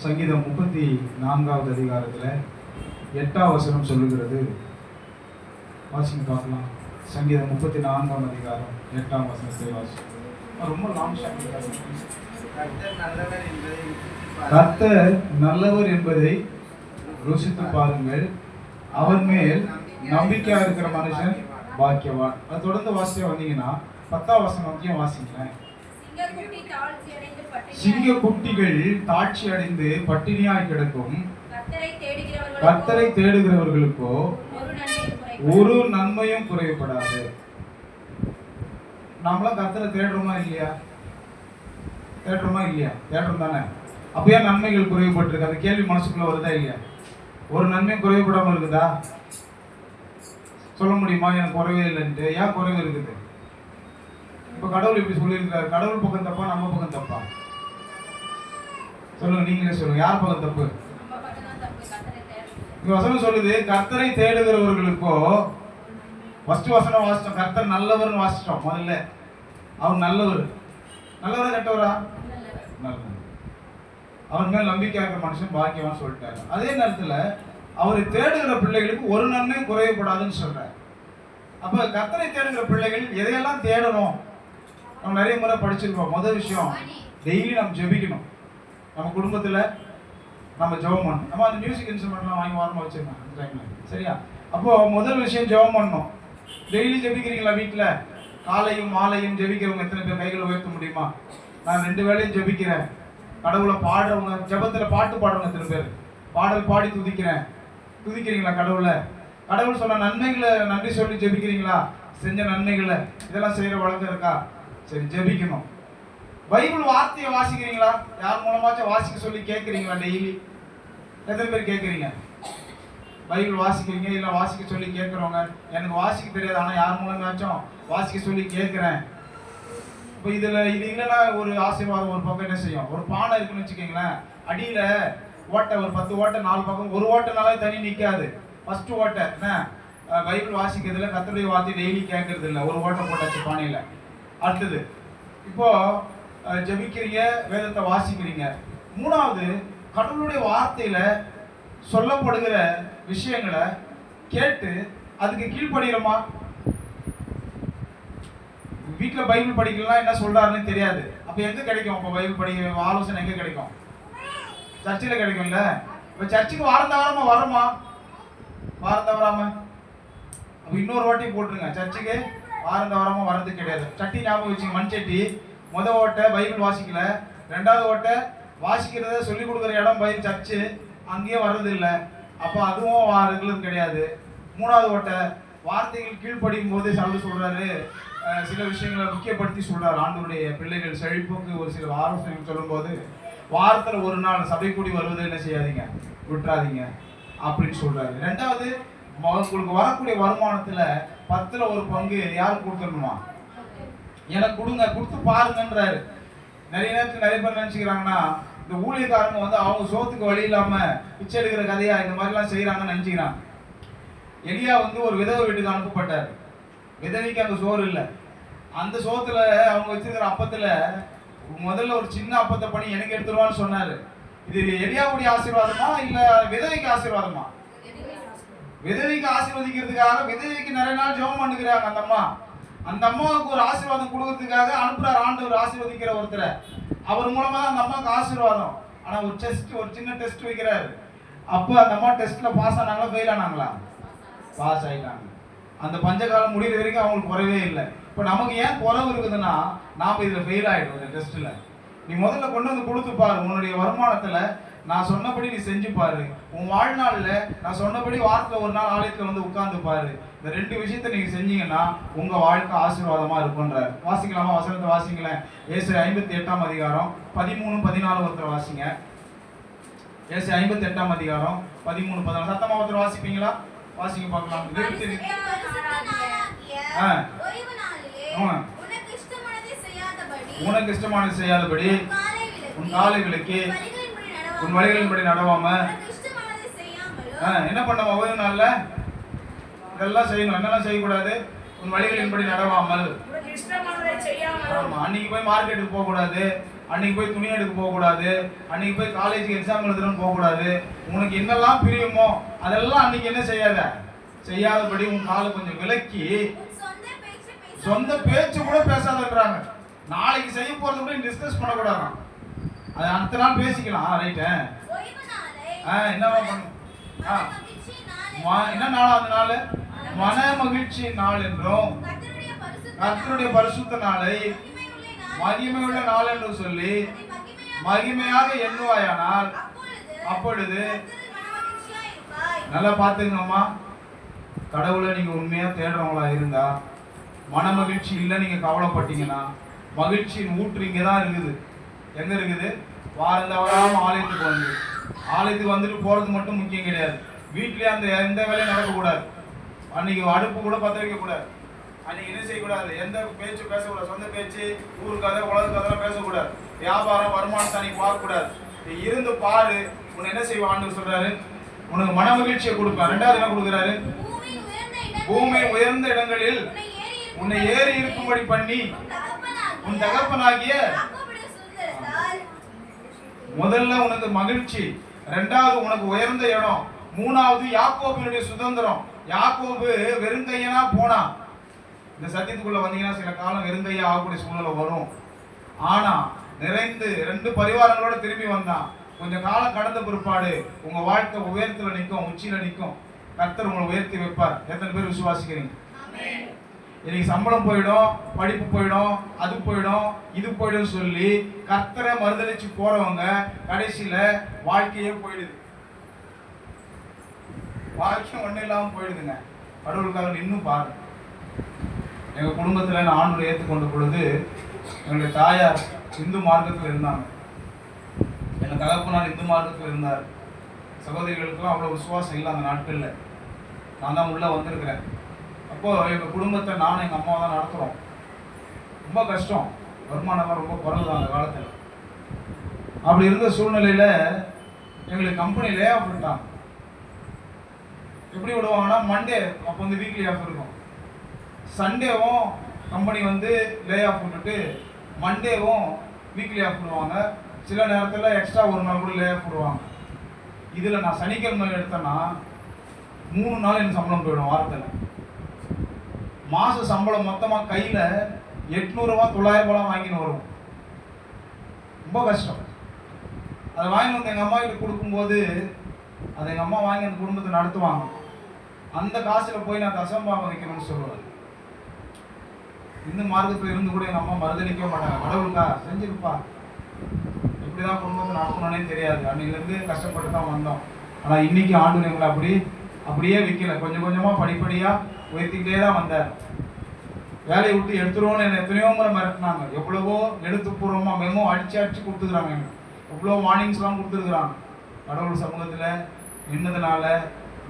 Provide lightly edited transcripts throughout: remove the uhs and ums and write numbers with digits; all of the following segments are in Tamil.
சங்கீதம் 34வது அதிகாரத்தில் 8ஆம் வசனம் சொல்லுகிறது. வாசிங்க பார்க்கலாம். சங்கீதம் 34ஆம் அதிகாரம் 8ஆம் வசனத்தை வாசி. ரொம்ப லாங் கர்த்தர் நல்லவர் என்பதை ருசித்து பாருங்கள், அவர் மேல் நம்பிக்கையா இருக்கிற மனுஷன் பாக்கியவான். அது தொடர்ந்து வாசிக்க வந்தீங்கன்னா 10ஆம் வசனம் வரைக்கும் வாசிங்களேன். சிங்க குட்டிகள் தாட்சி அடைந்து பட்டினியாய் கிடக்கும், கர்த்தரை தேடுகிறவர்களுக்கோ ஒரு நன்மையும் குறைவுபடாது. நாமளாம் கர்த்தரை தேடுறோமா இல்லையா? தேடுறோமா இல்லையா? தேடுறோம் தானே. அப்பயே நன்மைகள் குறைவுபட்டிருக்கு. அந்த கேள்வி மனசுக்குள்ள வருதா இல்லையா? ஒரு நன்மையும் குறைவுபடாமல் இருக்குதா? சொல்ல முடியுமா எனக்கு குறைவே இல்லைன்ட்டு? ஏன் குறைவு இருக்குது? இப்போ கடவுள் இப்படி சொல்லியிருக்காரு. கடவுள் பக்கம் தப்பா நம்ம பக்கம் தப்பா? சொல்லுங்க, நீங்களே சொல்லுங்க. யார் பக்கம் தப்பு? வசனம் சொல்லுது கர்த்தரை தேடுகிறவர்களுக்கோ. ஃபர்ஸ்ட் வசனம் வாசிச்சோம், கர்த்தர் நல்லவர்னு வாசிச்சோம். முதல்ல அவர் நல்லவர். நல்லவரா கெட்டவரா? நல்லவர். அவர் மேல் நம்பிக்கை இருக்கிற மனுஷன் பாக்கியவான்னு சொல்லிட்டாரு. அதே நேரத்தில் அவரை தேடுகிற பிள்ளைகளுக்கு ஒரு நன்மையும் குறைவுபடாதுன்னு சொல்றாரு. அப்ப கர்த்தரை தேடுகிற பிள்ளைகள் எதையெல்லாம் தேடணும்? நம்ம நிறைய முறை படிச்சிருக்கோம். முதல் விஷயம், டெய்லி நம்ம ஜெபிக்கணும். நம்ம குடும்பத்தில் நம்ம ஜெபம் பண்ணணும். நம்ம அந்த மியூசிக் இன்ஸ்ட்ருமெண்ட்லாம் வாங்கி வாரமாக வச்சிருக்கோம் அந்த டைம்ல. சரியா? அப்போ முதல் விஷயம் ஜெபம் பண்ணணும். டெய்லி ஜெபிக்கிறீங்களா? வீட்டில் காலையும் மாலையும் ஜெபிக்கிறவங்க எத்தனை பேர் கைகளை உயர்த்த முடியுமா? நான் 2 வேளையும் ஜெபிக்கிறேன். கடவுளை பாடுறவங்க, ஜெபத்தில் பாட்டு பாடுறவங்க எத்தனை பேர்? பாடல் பாடி துதிக்கிறேன். துதிக்கிறீங்களா கடவுளை? கடவுள் சொன்ன நன்மைகளை நன்றி சொல்லி ஜெபிக்கிறீங்களா? செஞ்ச நன்மைகளை இதெல்லாம் செய்யற வழக்கம் இருக்கா? சரி, ஜெபிக்கணும். பைபிள் வார்த்தையை வாசிக்கிறீங்களா? யார் மூலமாச்சும் வாசிக்க சொல்லி கேட்குறீங்களா? டெய்லி எத்தனை பேர் கேட்குறீங்க? பைபிள் வாசிக்கிறீங்க, இல்லை வாசிக்க சொல்லி கேட்குறவங்க? எனக்கு வாசிக்க தெரியாது, ஆனால் யார் மூலமாச்சும் வாசிக்க சொல்லி கேட்குறேன். இப்போ இது இல்லைன்னா ஒரு ஆசீர்வாதம் ஒரு பக்கம் என்ன செய்யும்? ஒரு பானை இருக்குன்னு வச்சுக்கோங்களேன், அடியில் ஓட்டை ஒரு 10 ஓட்டை 4 பக்கம், ஒரு ஓட்டைனாலே தண்ணி நிற்காது. ஃபர்ஸ்ட் ஓட்டை என்ன? பைபிள் வாசிக்கிறதுல கர்த்தருடைய வார்த்தை டெய்லி கேட்கறது இல்லை, ஒரு ஓட்டை போட்டாச்சு பானையில். அடுத்தது இப்போ ஜெபிக்கிறீங்க, வேதத்தை வாசிக்கிறீங்க. 3வது, கடவுளுடைய வார்த்தையில சொல்லப்படுகிற விஷயங்களை கேட்டு அதுக்கு கீழ்ப்படுகிறோமா? வீட்டில் பைபிள் படிக்கலாம், என்ன சொல்றாருன்னு தெரியாது. அப்போ எங்க கிடைக்கும்? அப்போ பைபிள் படிக்கிற ஆலோசனை எங்க கிடைக்கும்? சர்ச்சில் கிடைக்கும்ல. இப்போ சர்ச்சுக்கு வாரம் தவறாம வரோமா? வாரம் தவறாம அப்போ இன்னொரு வாட்டி போட்டுருங்க, சர்ச்சுக்கு வாரம் தவறாம வர்றது கிடையாது. சட்டி ஞாபகம் வச்சுங்க, மண் சட்டி. முதல் ஓட்டை பைபிள் வாசிக்கல, 2வது ஓட்டை வாசிக்கிறத சொல்லிக் கொடுக்குற இடம் பைபிள் சர்ச்சு, அங்கேயே வர்றது இல்லை. அப்போ அதுவும் ரெகுலர் கிடையாது. 3வது ஓட்டை வார்த்தைகள் கீழ்ப்படிக்கும் போது சாப்பிட்டு சொல்றாரு, சில விஷயங்களை முக்கியப்படுத்தி சொல்றாரு. ஆண்டவருடைய பிள்ளைகள் செழிப்புக்கு ஒரு சில ஆலோசனைகள் சொல்லும்போது, வாரத்தில் ஒரு நாள் சபை கூடி வருவதை என்ன செய்யாதீங்க, விட்டுறாதீங்க அப்படின்னு சொல்றாரு. 2வது, உங்களுக்கு வரக்கூடிய வருமானத்துல 10ல் 1 பங்கு யாருக்கு கொடுத்துடணுமா? எனக்கு கொடுங்க, கொடுத்து பாருங்கன்றாரு. நிறைய நேரத்தில் நிறைய பேர் நினைச்சுக்கிறாங்கன்னா, இந்த ஊழியக்காரங்க வந்து அவங்க சோத்துக்கு வழி இல்லாம பிச்சை எடுக்கிற கதையா இந்த மாதிரிலாம் செய்யறாங்கன்னு நினைச்சுக்கிறாங்க. எலியா வந்து ஒரு விதவை வீட்டுக்கு அனுப்பப்பட்டார். விதவைக்கு அங்கே சோறு இல்லை. அந்த சோத்துல அவங்க வச்சிருக்கிற அப்பத்துல முதல்ல ஒரு சின்ன அப்பத்தை பண்ணி எனக்கு எடுத்துருவான்னு சொன்னாரு. இது எலியாவுடைய ஆசீர்வாதமா இல்ல விதவைக்கு ஆசீர்வாதமா? விதவைக்கு ஆசீர்வதிக்கிறதுக்காக விதவைக்கு நிறைய நாள் ஜெபம் பண்ணுகிறாங்க அந்த அம்மா. அந்த அம்மாவுக்கு ஒரு ஆசீர்வாதம் கொடுக்கறதுக்காக அனுப்புறாரு ஆண்டவர், ஆசீர்வதிக்கிற ஒருத்தரை. அவர் மூலமா தான் அந்த அம்மாவுக்கு ஆசீர்வாதம். ஆனா ஒரு சின்ன டெஸ்ட் வைக்கிறாரு. அப்போ அந்த அம்மா டெஸ்ட்ல பாஸ் ஆனாங்களா ஃபெயில் ஆனாங்களா? பாஸ் ஆயிட்டாங்க. அந்த பஞ்சகாலம் முடிகிற வரைக்கும் அவங்களுக்கு குறைவே இல்லை. இப்போ நமக்கு ஏன் குறைவு இருக்குதுன்னா, நாம இதுல ஃபெயில் ஆயிடும். இந்த டெஸ்ட்ல நீ முதல்ல கொண்டு வந்து கொடுத்து பாரு. உன்னுடைய வருமானத்துல நான் சொன்னபடி நீ செஞ்சு பாரு. உன் வாழ்நாள்ல நான் சொன்னபடி வாரத்துல ஒரு நாள் ஆலயத்துல வந்து உட்கார்ந்து பாரு. இந்த 2 விஷயத்தை நீங்க செஞ்சீங்கன்னா உங்க வாழ்க்கை ஆசீர்வாதமா இருக்கும்ன்றார். வாசிக்கலாமா? வசனத்தை வாசிங்களேன். ஏசாயா 58ஆம் அதிகாரம் 13, 14 ஒருத்தர் வாசிங்க. ஏசாயா 58ஆம் அதிகாரம் 13, 14. சத்தமா ஒருத்தர் வாசிப்பீங்களா? வாசிங்க பார்க்கலாம். உனக்கு இஷ்டமானது செய்யாதபடி உன் காலை விலக்கி உன் வழிகளின்படி நடவாம என்ன பண்ண ஓய்வு நாள்ல இதெல்லாம் செய்யணும். என்னெல்லாம் செய்யக்கூடாது? உன் வழிகளின்படி நடவாமல். ஆமா, அன்னைக்கு போய் மார்க்கெட்டுக்கு போக கூடாது, அன்னைக்கு போய் துணி எடுக்க போகக்கூடாது, அன்னைக்கு போய் காலேஜுக்கு எக்ஸாம் எழுதுறன்னு போகக்கூடாது. உனக்கு என்னெல்லாம் பிரியுமோ அதெல்லாம் அன்னைக்கு என்ன செய்யாத, செய்யாதபடி உன் காலை கொஞ்சம் விலக்கி சொந்த பேச்சு கூட பேசாதன்றாங்க. நாளைக்கு செய்ய போறது கூட டிஸ்கஸ் பண்ணக்கூடாது. அது அடுத்த நாள் பேசிக்கலாம். ரைட்டு. என்னவா பண்ணும்? என்ன நாள்? அந்த நாள் மன மகிழ்ச்சி நாள் என்றும் கர்த்தருடைய பரிசுத்த நாளை மகிமையுள்ள நாள் என்று சொல்லி மகிமையாக எண்ணுவாயானால் அப்பொழுது நல்லா பார்த்துக்கணுமா, கடவுளை நீங்க உண்மையா தேடுறவங்களா இருந்தா, மன மகிழ்ச்சி இல்லை நீங்க கவலைப்பட்டீங்கன்னா, மகிழ்ச்சியின் ஊற்று இங்கே தான் இருக்குது. எங்க இருக்குது? வாரம் தவறாம ஆலயத்துக்கு வந்துட்டு போறது மட்டும் முக்கியம் கிடையாது. வீட்லயே அந்த எந்த வேலையும் நடக்கக்கூடாது. அன்னைக்கு அடுப்பு கூட பற்ற வைக்கக்கூடாது. அன்னைக்கு என்ன செய்யக்கூடாது? எந்த பேச்சு பேசக்கூடாது. சொந்த பேச்சு, ஊர் கதை, உலக கதை பேசக்கூடாது. வியாபாரம், வருமானத்தை அன்னைக்கு பார்க்கக்கூடாது. இருந்து பாரு, உன்னை என்ன செய்வான்னு சொல்றாரு? உனக்கு மன மகிழ்ச்சியை கொடுப்பார். ரெண்டாவது என்ன கொடுக்குறாரு? பூமி உயர்ந்த இடங்களில் உன்னை ஏறி இருக்கும்படி பண்ணி உன் தகப்பனாகிய முதல்ல உனக்கு மகிழ்ச்சி, ரெண்டாவது உனக்கு உயர்ந்த இடம், மூணாவது யாக்கோபினுடைய சுதந்திரம். யாக்கோபு வெறுங்கையனா போனா. இந்த சத்தியத்துக்குள்ள வந்தீங்கன்னா சில காலம் வெறுங்கையா ஆகக்கூடிய சூழ்நிலை வரும். ஆனா நிறைந்து 2 பரிவாரங்களோட திரும்பி வந்தான். கொஞ்சம் காலம் கடந்த பிற்பாடு உங்க வாழ்க்கை உயரத்துல நிற்கும், உச்சியில நிற்கும். கர்த்தர் உங்களை உயர்த்தி வைப்பார். எத்தனை பேர் விசுவாசிக்கிறீங்க? இன்னைக்கு சம்பளம் போயிடும், படிப்பு போயிடும், அது போயிடும், இது போயிடும் சொல்லி கர்த்தரை மறுதளிச்சு போறவங்க கடைசியில வாழ்க்கையே போயிடுது. வாழ்க்கை ஒன்றும் இல்லாமல் போயிடுதுங்க. கடவுளுக்காக இன்னும் பாருங்க. எங்கள் குடும்பத்தில் நான் ஆண்டவரை ஏற்றுக்கொண்ட பொழுது எங்களுடைய தாயார் இந்து மார்க்கத்தில் இருந்தாங்க, எங்கள் தகப்பனார் இந்து மார்க்கத்தில் இருந்தார். சகோதரிகளுக்கெல்லாம் அவ்வளோ விசுவாசம் இல்லை அந்த நாட்களில். நான் தான் உள்ளே வந்திருக்கிறேன். அப்போது எங்கள் குடும்பத்தை நானும் எங்கள் அம்மாவை தான் நடத்துகிறோம். ரொம்ப கஷ்டம், வருமானம்லாம் ரொம்ப குறைவு தான் அந்த காலத்தில். அப்படி இருந்த சூழ்நிலையில் எங்களுக்கு கம்பெனி லே ஆஃப் விட்டாங்க. எப்படி விடுவாங்கன்னா, மண்டே அப்போ வந்து வீக்லி ஆஃப் இருக்கும், சண்டேவும் கம்பெனி வந்து லே ஆஃப் விட்டுட்டு மண்டேவும் வீக்லி ஆஃப் விடுவாங்க. சில நேரத்தில் எக்ஸ்ட்ரா ஒரு நாள் கூட லே ஆஃப் விடுவாங்க. இதில் நான் சனிக்கிழமை எடுத்தேன்னா 3 நாள் எனக்கு சம்பளம் போயிடும். வாரத்தில் மாத சம்பளம் மொத்தமாக கையில் 800 ரூபா 900 ரூபாலாம் வாங்கின்னு வரும். ரொம்ப கஷ்டம். அதை வாங்கி வந்து எங்கள் அம்மா கிட்ட கொடுக்கும்போது அதை எங்கள் அம்மா வாங்கி அந்த குடும்பத்தை நடத்துவாங்க. அந்த காசில் போய் நான் தசம்பாகம் வைக்கணும்னு சொல்லுவேன். இந்த மார்க்கத்தில் இருந்து கூட எங்கள் அம்மா மறுதளிக்க மாட்டாங்க. கடவுளுக்கா செஞ்சிருப்பா, எப்படிதான் குடும்பத்தை நடத்தணும்னே தெரியாது. அன்னையிலேருந்து கஷ்டப்பட்டு தான் வந்தோம். ஆனால் இன்னைக்கு ஆண்டவர் எங்களை அப்படியே விற்கல. கொஞ்சம் கொஞ்சமாக படிப்படியாக உயர்த்திக்கிட்டே தான் வந்தார். வேலையை விட்டு எடுத்துருவோன்னு என்னை எத்தனையோ முறை மிரட்டினாங்க. எவ்வளவோ எழுத்துப்பூர்வமாக மெமோ அடிச்சு கொடுத்துக்கிறாங்க. எனக்கு எவ்வளோ வார்னிங்ஸ்லாம் கொடுத்துருக்குறாங்க. கடவுள் சமூகத்தில் நின்னதுனால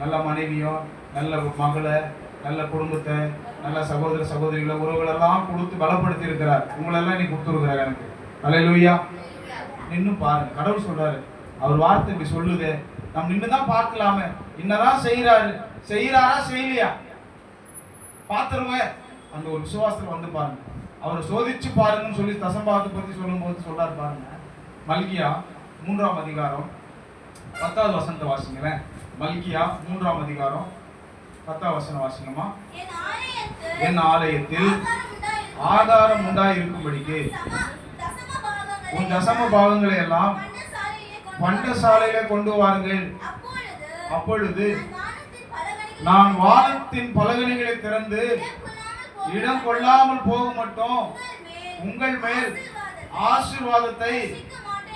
நல்ல மனைவியோ, நல்ல மகளை, நல்ல குடும்பத்தை, நல்ல சகோதர சகோதரிகளை, உறவுகளெல்லாம் கொடுத்து பலப்படுத்தி இருக்கிறார். உங்களெல்லாம் இன்னைக்கு கொடுத்துருக்கிறார் எனக்கு. அல்லேலூயா. நின்னும் பாருங்க. கடவுள் சொல்றாரு, அவர் வார்த்தை இப்படி சொல்லுது, நம்ம நின்று தான் பார்க்கலாமே. என்னதான் செய்யறாரா செய்யலையா பார்த்துருவேன். அந்த ஒரு விசுவாசத்துல வந்து பாருங்க. அவரை சோதிச்சு பாருங்கன்னு சொல்லி தசம்பாகத்தை பற்றி சொல்லும் போது சொல்றாரு பாருங்க. மல்கியா 3ஆம் அதிகாரம் 10வது வசனத்தை வாசிங்களேன். மல்கியா 3ஆம் அதிகாரம் 10வது வசனம் வாசிங்கம்மா. என் ஆலயத்தில் ஆதாரம் உண்டாயிருக்கும்படிக்கு உன் தசம பாகங்களை எல்லாம் பண்டசாலையில கொண்டு வாருங்கள். அப்பொழுது நான் வானத்தின் பலகணிகளை திறந்து இடம் கொள்ளாமல் போக மட்டும் உங்கள் மேல் ஆசீர்வாதத்தை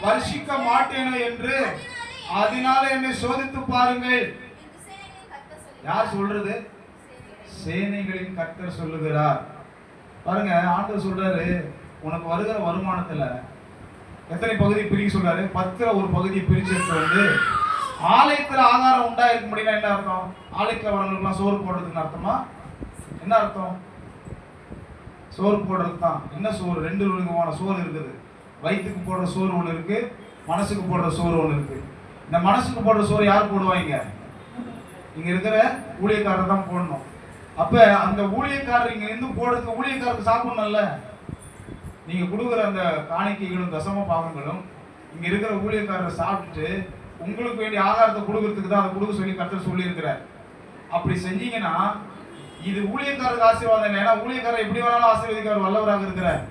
வருஷிக்க மாட்டேனோ என்று அதனால என்னை சோதித்து பாருங்கள். யார் சொல்றது? சேனைகளின் கர்த்தர் சொல்லுகிறார். பாருங்க, ஆண்டவர் சொல்றாரு, உனக்கு வருகிற வருமானத்துல எத்தனை பகுதி பிரிக்க சொல்றாரு? 10ல ஒரு பகுதியை பிரிச்சு வந்து ஆலயத்துல ஆதாரம் உண்டாயிருக்க முடியும்னா என்ன அர்த்தம்? ஆலயத்துல வரவங்களுக்குலாம் சோறு போடுறதுன்னு அர்த்தமா? என்ன அர்த்தம்? சோறு போடுறது தான். என்ன சோறு? 2 விதமான சோறு இருக்குது. வயிற்றுக்கு போடுற சோறு ஒன்று இருக்கு, மனசுக்கு போடுற சோறு ஒன்று இருக்கு. இந்த மனசுக்கு போடுற சோறு யார் போடுவாங்க? இங்க இருக்கிற ஊழியக்காரர் தான் போடணும். அப்ப அந்த ஊழியக்காரர் இங்க இருந்து போடுறதுக்கு ஊழியக்காரருக்கு சாப்பிடணும்ல. நீங்க கொடுக்குற அந்த காணிக்கைகளும் தசம பாகங்களும் இங்க இருக்கிற ஊழியக்காரரை சாப்பிட்டுட்டு உங்களுக்கு வேண்டிய ஆகாரத்தை கொடுக்கறதுக்கு தான் அதை கொடுக்க சொல்லி கர்த்தர் சொல்லி இருக்கிறார். அப்படி செஞ்சீங்கன்னா இது ஊழியக்காரருக்கு ஆசீர்வாதம் இல்லை. ஏன்னா ஊழியக்காரர் எப்படி வேணாலும் ஆசீர்வதிக்கார் வல்லவராக இருக்கிறார்.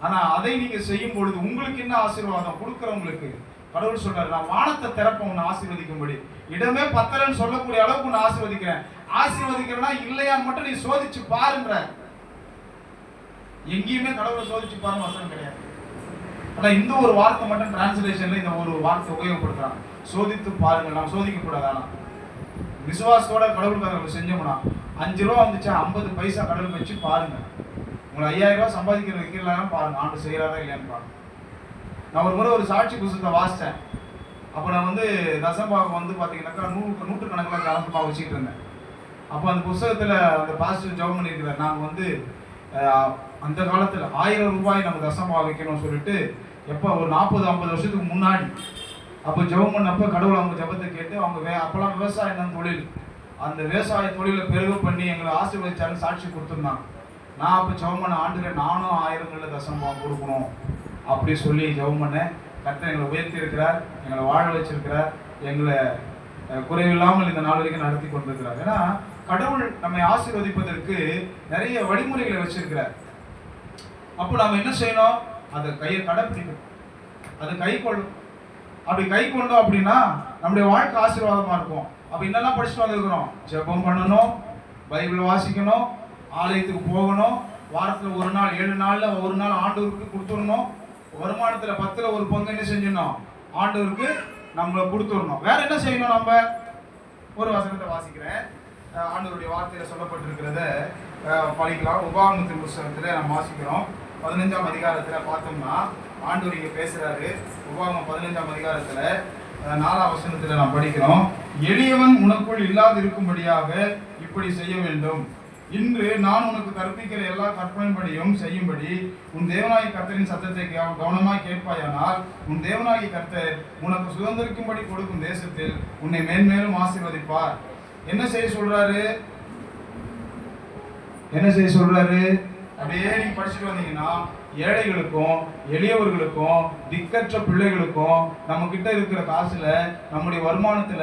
ஆனா அதை நீங்க செய்யும் பொழுது உங்களுக்கு என்ன ஆசீர்வாதம் கொடுக்கிறவங்களுக்கு கடவுள் சொல்றாரு, நான் வானத்தை திறப்ப உன்னை ஆசீர்வதிக்கும்படி, இடமே பத்தலன்னு சொல்லக்கூடிய அளவுக்கு உன்னை ஆசீர்வதிக்கிறேன். ஆசீர்வதிக்கிறேன்னா இல்லையான்னு மட்டும் நீ சோதிச்சு பாருன்ற. எங்கேயுமே கடவுளை சோதிச்சு பாருங்க வசனம் கிடையாது. ஆனா இந்த ஒரு வார்த்தை மட்டும் டிரான்ஸ்லேஷன்ல இந்த ஒரு வார்த்தை உபயோகப்படுத்துறாங்க, சோதித்து பாருங்க. நாம் சோதிக்க கூடாது. விசுவாசத்தோட கடவுளுக்கு செஞ்சோம்னா 5 ரூபா வந்துச்சா 50 பைசா கடவுளுக்கு வச்சு பாருங்க. உங்களை 5000 ரூபா சம்பாதிக்கிற வைக்கலாம் பாருங்க, ஆண்டு செய்யறாரா இல்லையான்னு பாருங்க. நான் ஒரு முறை ஒரு சாட்சி புத்தகத்தை வாசித்தேன். அப்போ நான் வந்து தசம்பாகம் வந்து பார்த்தீங்கன்னாக்கா நூற்றுக்கணக்கில் தசம்பாக வச்சுக்கிட்டு இருந்தேன். அப்போ அந்த புத்தகத்தில் அந்த பாஸ்டர் ஜெபம் பண்ணியிருக்கிறார், நாங்கள் வந்து அந்த காலத்தில் 1000 ரூபாய் நம்ம தசம்பாக வைக்கணும்னு சொல்லிட்டு எப்போ ஒரு 40-50 வருஷத்துக்கு முன்னாடி அப்போ ஜெபம் பண்ணப்போ கடவுள் அவங்க ஜெபத்தை கேட்டு அவங்க அப்போல்லாம் விவசாயம் தான் தொழில், அந்த விவசாய தொழிலை பெருக பண்ணி எங்களை ஆசீர்வதிச்சாருன்னு சாட்சி கொடுத்துருந்தாங்க. நான் அப்போ ஜெபம் பண்ண ஆண்டுல நானும் 1000 தசம்பாகம் கொடுக்கணும் அப்படி சொல்லி ஜெபம் பண்ணேன். கர்த்தர் எங்களை உயர்த்தி இருக்கிறார், எங்களை வாழ வச்சிருக்கிறார், எங்களை குறைவில்லாமல் இந்த நாள் வரைக்கும் நடத்தி கொண்டிருக்கிறார். ஏன்னா கடவுள் நம்மை ஆசீர்வதிப்பதற்கு நிறைய வழிமுறைகளை வச்சிருக்கிறார். அப்போ நம்ம என்ன செய்யணும், அதை கையை கடைப்பிடிக்கணும், அதை கை கொள்ளும். அப்படி கை கொண்டோம் அப்படின்னா நம்முடைய வாழ்க்கை ஆசீர்வாதமா இருக்கும். அப்ப என்னெல்லாம் படிச்சுட்டு வந்திருக்கிறோம், ஜெபம் பண்ணணும், பைபிள் வாசிக்கணும், ஆலயத்துக்கு போகணும், வாரத்துல ஒரு நாள் 7 நாள்ல ஒரு நாள் ஆண்டவருக்கு கொடுத்துடணும், வருமானத்துல 10ல் ஒரு பங்கு என்ன செஞ்சிடணும் ஆண்டவருக்கு நம்ம கொடுத்துடணும். வேற என்ன செய்யணும், நம்ம ஒரு வசனத்தை வாசிக்கிறேன், ஆண்டவருடைய வார்த்தையில சொல்லப்பட்டிருக்கிறத படிக்கலாம். உபாகமத்தின் புத்தகத்துல நம்ம வாசிக்கிறோம். 15ஆம் அதிகாரத்துல பார்த்தோம்னா ஆண்டவர் இங்க பேசுறாரு. உபாகமம் 15ஆம் அதிகாரத்துல 4ஆம் வசனத்துல நாம் படிக்கிறோம், எளியவன் உனக்குள் இல்லாது இருக்கும்படியாக இப்படி செய்ய வேண்டும். இன்று நான் உனக்கு கற்பிக்கிற எல்லா கற்பனைப்படியும் செய்யும்படி உன் தேவனாகிய கர்த்தரின் சத்தத்தை கவனமாய் கேட்பாயானால் உன் தேவனாகிய கர்த்தர் உனக்கு சுதந்திரிக்கும்படி கொடுக்கும் தேசத்தில் உன்னை மேன்மேலும் ஆசீர்வதிப்பார். என்ன செய்ய சொல்றாரு, என்ன செய்ய சொல்றாரு? அப்படியே நீங்க படிச்சுட்டு வந்தீங்கன்னா ஏழைகளுக்கும் எளியவர்களுக்கும் திக்கற்ற பிள்ளைகளுக்கும் நம்ம கிட்ட இருக்கிற காசுல நம்முடைய வருமானத்துல